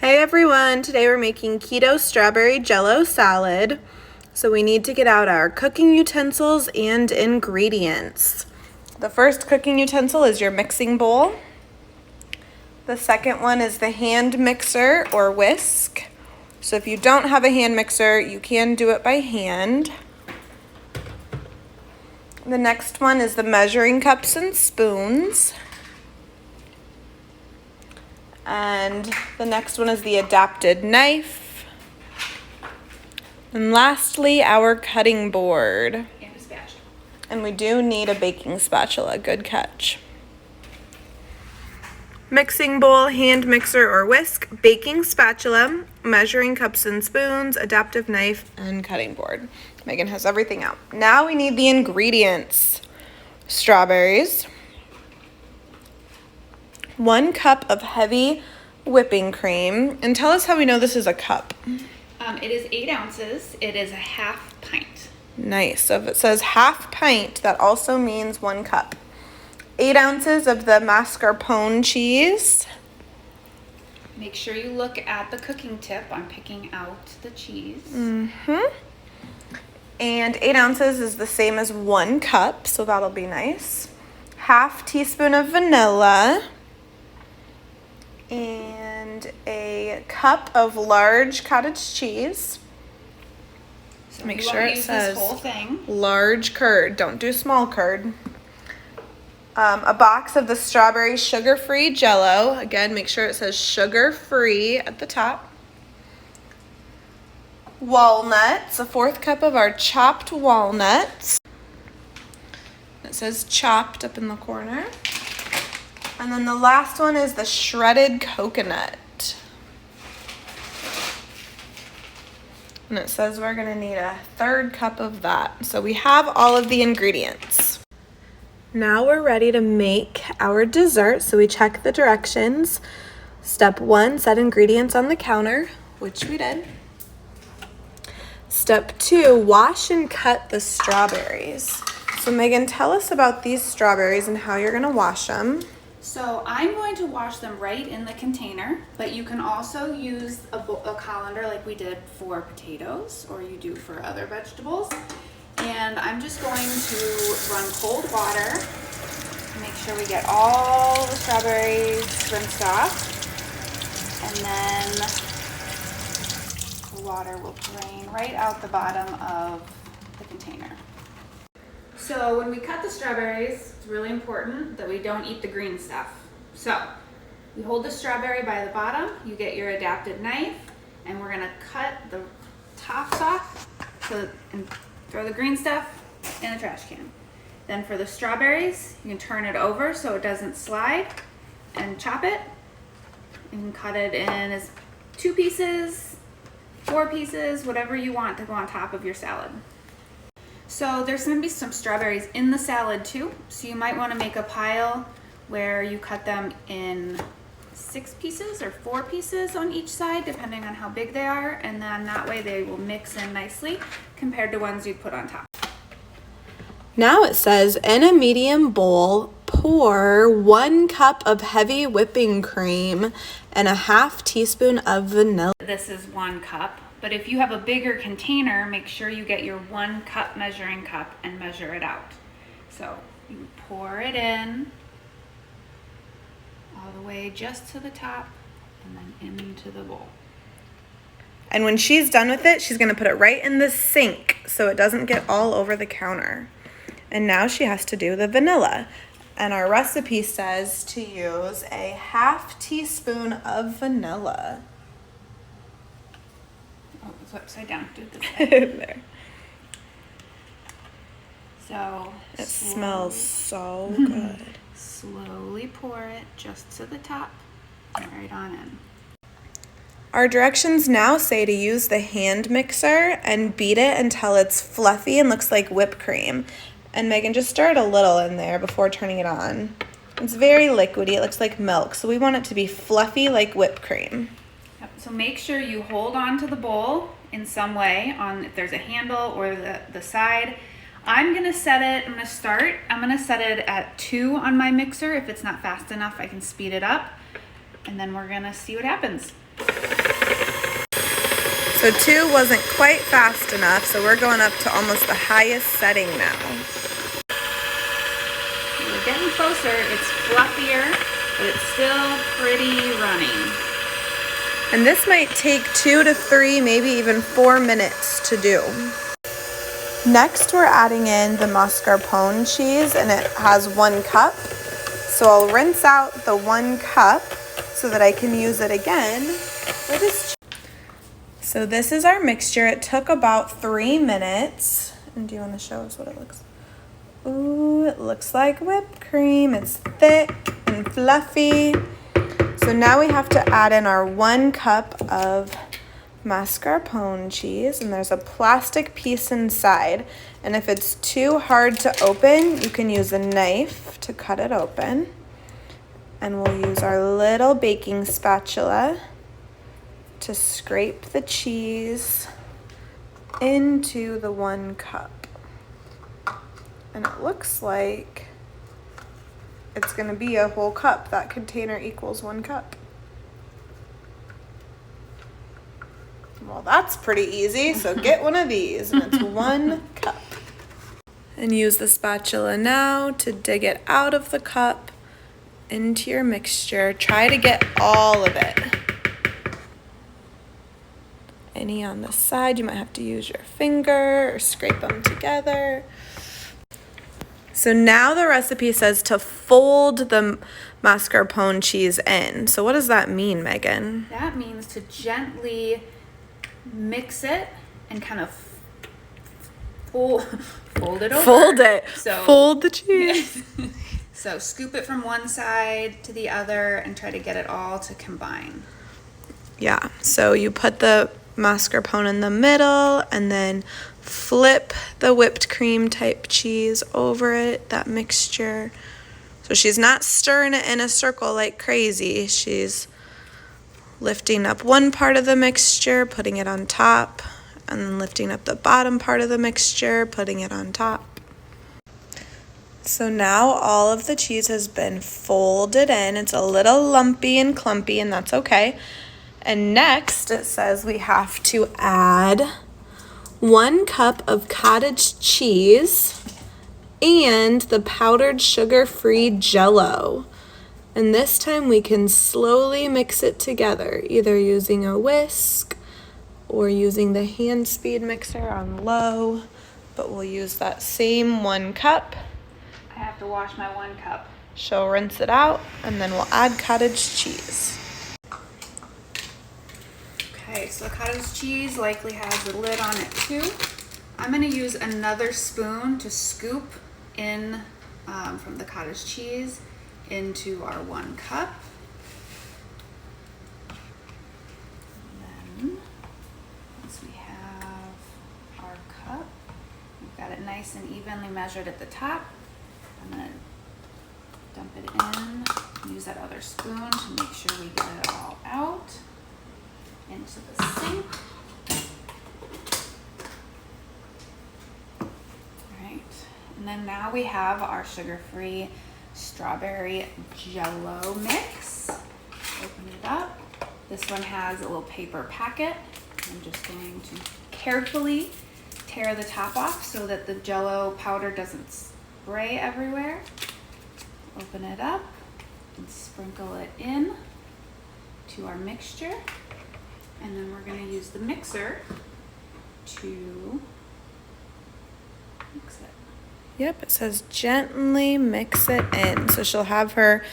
Hey everyone, today we're making keto strawberry jello salad. So we need to get out our cooking utensils and ingredients. The first cooking utensil is your mixing bowl. The second one is the hand mixer or whisk. So if you don't have a hand mixer, you can do it by hand. The next one is the measuring cups and spoons. And the next one is the adapted knife. And lastly, our cutting board. And a spatula. And we do need a baking spatula. Good catch. Mixing bowl, hand mixer or whisk, baking spatula, measuring cups and spoons, adaptive knife, and cutting board. Megan has everything out. Now we need the ingredients. Strawberries. 1 cup of heavy whipping cream. And tell us how we know this is a cup. It is 8 ounces. It is a half pint. Nice. So if it says half pint, that also means 1 cup. 8 ounces of the mascarpone cheese. Make sure you look at the cooking tip on picking out the cheese. And 8 ounces is the same as 1 cup, so that'll be nice. Half teaspoon of vanilla. And a cup of large cottage cheese. So Make you sure want to it use says this whole thing. large curd. Don't do small curd. A box of the strawberry sugar-free Jello. Again, make sure it says sugar-free at the top. Walnuts, a 1/4 cup of our chopped walnuts. It says chopped up in the corner. And then the last one is the shredded coconut. And it says we're gonna need a 1/3 cup of that. So we have all of the ingredients. Now we're ready to make our dessert. So we check the directions. Step 1, set ingredients on the counter, which we did. Step 2, wash and cut the strawberries. So Megan, tell us about these strawberries and how you're gonna wash them. So I'm going to wash them right in the container, but you can also use a colander like we did for potatoes or you do for other vegetables. And I'm just going to run cold water to make sure we get all the strawberries rinsed off. And then the water will drain right out the bottom of the container. So when we cut the strawberries, it's really important that we don't eat the green stuff. So we hold the strawberry by the bottom, you get your adapted knife, and we're gonna cut the tops off and throw the green stuff in the trash can. Then for the strawberries, you can turn it over so it doesn't slide and chop it. You can cut it in as 2 pieces, 4 pieces, whatever you want to go on top of your salad. So there's going to be some strawberries in the salad too, so you might want to make a pile where you cut them in 6 pieces or 4 pieces on each side, depending on how big they are, and then that way they will mix in nicely compared to ones you'd put on top. Now it says, in a medium bowl, pour 1 cup of heavy whipping cream and a 1/2 teaspoon of vanilla. This is 1 cup. But if you have a bigger container, make sure you get your 1 cup measuring cup and measure it out. So you pour it in all the way just to the top and then into the bowl. And when she's done with it, she's gonna put it right in the sink so it doesn't get all over the counter. And now she has to do the vanilla. And our recipe says to use a 1/2 teaspoon of vanilla. Oh, it's upside down. Do it this way. There. So It smells so good. slowly pour it just to the top and right on in. Our directions now say to use the hand mixer and beat it until it's fluffy and looks like whipped cream. And Megan, just stir it a little in there before turning it on. It's very liquidy, it looks like milk, so we want it to be fluffy like whipped cream. Yep. So make sure you hold on to the bowl in some way, if there's a handle or the side. I'm gonna set it at 2 on my mixer. If it's not fast enough, I can speed it up. And then we're gonna see what happens. So 2 wasn't quite fast enough, so we're going up to almost the highest setting now. We're getting closer. It's fluffier, but it's still pretty running. And this might take 2 to 3, maybe even 4 minutes to do. Next, we're adding in the mascarpone cheese, and it has 1 cup. So I'll rinse out the 1 cup so that I can use it again for this. So this is our mixture. It took about 3 minutes. And do you want to show us what it looks like? Ooh, it looks like whipped cream. It's thick and fluffy. So now we have to add in our 1 cup of mascarpone cheese, and there's a plastic piece inside. And if it's too hard to open, you can use a knife to cut it open. And we'll use our little baking spatula to scrape the cheese into the 1 cup. And it looks like it's going to be a whole cup. That container equals 1 cup. Well, that's pretty easy, so get one of these, and it's 1 cup. And use the spatula now to dig it out of the cup into your mixture. Try to get all of it. Any on the side, you might have to use your finger or scrape them together. So now the recipe says to fold the mascarpone cheese in. So what does that mean, Megan? That means to gently mix it and kind of fold it over. Fold it. So, fold the cheese. So scoop it from one side to the other and try to get it all to combine. Yeah, so you put the mascarpone in the middle and then flip the whipped cream type cheese over it, that mixture. So she's not stirring it in a circle like crazy. She's lifting up one part of the mixture, putting it on top, and then lifting up the bottom part of the mixture, putting it on top. So now all of the cheese has been folded in. It's a little lumpy and clumpy, and that's okay. And next it says we have to add 1 cup of cottage cheese and the powdered sugar-free Jello. And this time we can slowly mix it together, either using a whisk or using the hand speed mixer on low, but we'll use that same 1 cup. I have to wash my 1 cup. She'll rinse it out, and then we'll add cottage cheese. Okay, so cottage cheese likely has a lid on it too. I'm going to use another spoon to scoop in from the cottage cheese into our 1 cup. And then once we have our cup, we've got it nice and evenly measured at the top. I'm going to dump it in, use that other spoon to make sure we get it all out into the sink. All right, and then now we have our sugar-free strawberry Jello mix. Open it up. This one has a little paper packet. I'm just going to carefully tear the top off so that the Jello powder doesn't spray everywhere. Open it up and sprinkle it in to our mixture. And then we're going to use the mixer to mix it. Yep, it says gently mix it in. So she'll have her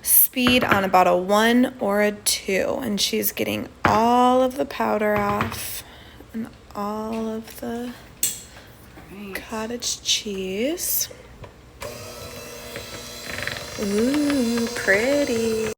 speed on about a 1 or a 2. And she's getting all of the powder off and all of the cottage cheese. Ooh, pretty.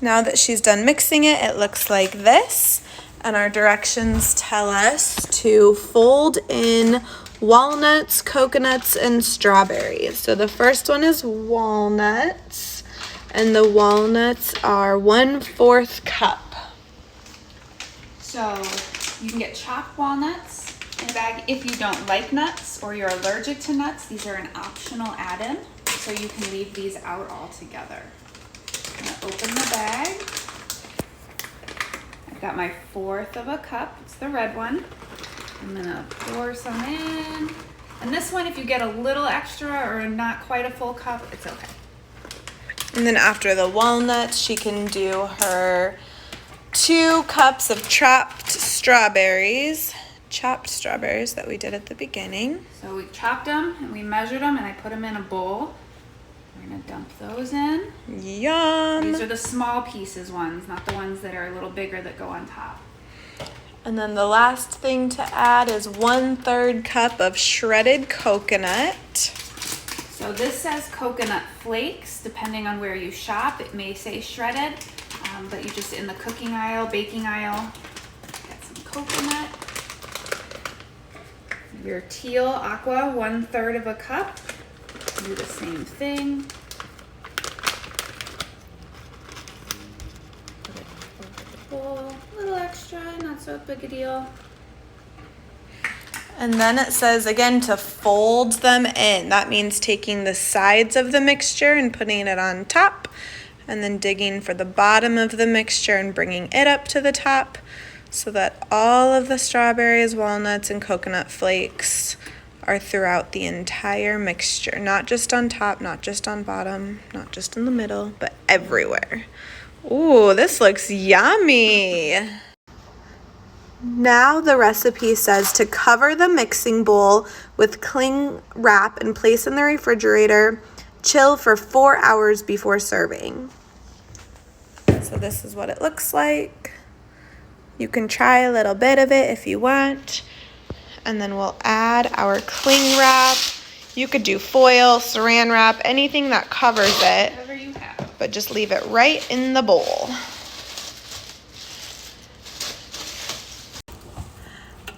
Now that she's done mixing it, it looks like this. And our directions tell us to fold in walnuts, coconuts, and strawberries. So the first one is walnuts, and the walnuts are 1/4 cup. So you can get chopped walnuts in a bag if you don't like nuts or you're allergic to nuts. These are an optional add-in, so you can leave these out altogether. I'm gonna open the bag. I've got my 1/4 of a cup. It's the red one. I'm gonna pour some in. And this one, if you get a little extra or not quite a full cup, it's okay. And then after the walnuts, she can do her 2 cups of chopped strawberries that we did at the beginning. So we chopped them and we measured them and I put them in a bowl. We're gonna dump those in. Yum! These are the small pieces ones, not the ones that are a little bigger that go on top. And then the last thing to add is 1/3 cup of shredded coconut. So this says coconut flakes. Depending on where you shop, it may say shredded, but you just, in the cooking aisle, baking aisle, get some coconut. Your teal aqua, 1/3 of a cup. Do the same thing. Put it over the bowl. A little extra, not so big a deal. And then it says again to fold them in. That means taking the sides of the mixture and putting it on top, and then digging for the bottom of the mixture and bringing it up to the top, so that all of the strawberries, walnuts, and coconut flakes are throughout the entire mixture. Not just on top, not just on bottom, not just in the middle, but everywhere. Ooh, this looks yummy. Now the recipe says to cover the mixing bowl with cling wrap and place in the refrigerator. Chill for 4 hours before serving. So this is what it looks like. You can try a little bit of it if you want. And then we'll add our cling wrap. You could do foil, saran wrap, anything that covers it. Whatever you have. But just leave it right in the bowl.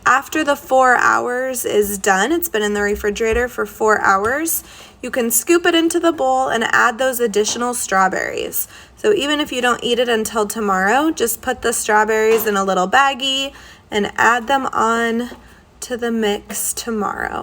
After the 4 hours is done, it's been in the refrigerator for 4 hours, you can scoop it into the bowl and add those additional strawberries. So even if you don't eat it until tomorrow, just put the strawberries in a little baggie and add them on to the mix tomorrow.